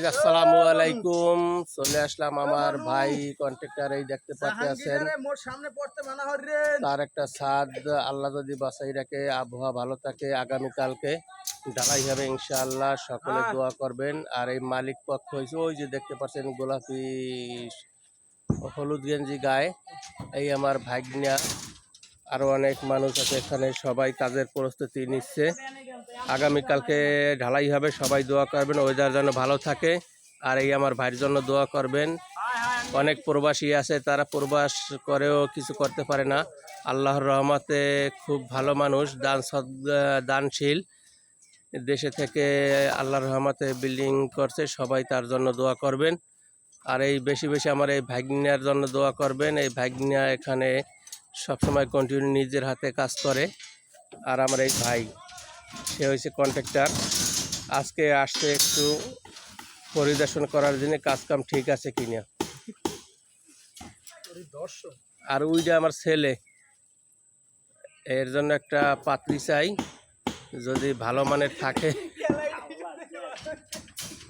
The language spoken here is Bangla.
আসসালামু আলাইকুম। চলে আসলাম আমার ভাই কন্ট্রাক্টর, এই দেখতে পাচ্ছেন তার একটা ছাদ আল্লাহ যদি বাঁচাই রাখে, আবহাওয়া ভালো থাকে, আগামীকালকে ঢালাই হবে ইনশাআল্লাহ। সকলে দোয়া করবেন। আর এই মালিক পক্ষ হয়েছে ওই যে দেখতে পাচ্ছেন গোলাপি হলুদ গেঞ্জি গায়ে, এই আমার ভাগ্না। আরো অনেক মানুষ আছে এখানে, সবাই কাজের প্রস্তুতি নিচ্ছে। আগামীকালকে ঢালাই হবে, সবাই দোয়া করবেন ওয়েদার যেন ভালো থাকে। আর এই আমার ভাইয়ের জন্য দোয়া করবেন। অনেক প্রবাসী আছে, তারা প্রবাস করেও কিছু করতে পারে না। আল্লাহর রহমতে খুব ভালো মানুষ, দানশীল, দেশে থেকে আল্লাহর রহমতে বিল্ডিং করছে। সবাই তার জন্য দোয়া করবেন। আর এই বেশি বেশি আমার এই ভাগ্নার জন্য দোয়া করবেন। এই ভাগ্না এখানে সবসময় কন্টিনিউ নিজের হাতে কাজ করে। আর আমার এই ভাই, সে হয়েছে কন্ট্রাক্টর, আজকে আসছে একটু পরিদর্শন করার জন্য কাজকাম ঠিক আছে কিনা। আর ওইটা আমার ছেলে, এর জন্য একটা পাত্রী চাই, যদি ভালো মানের থাকে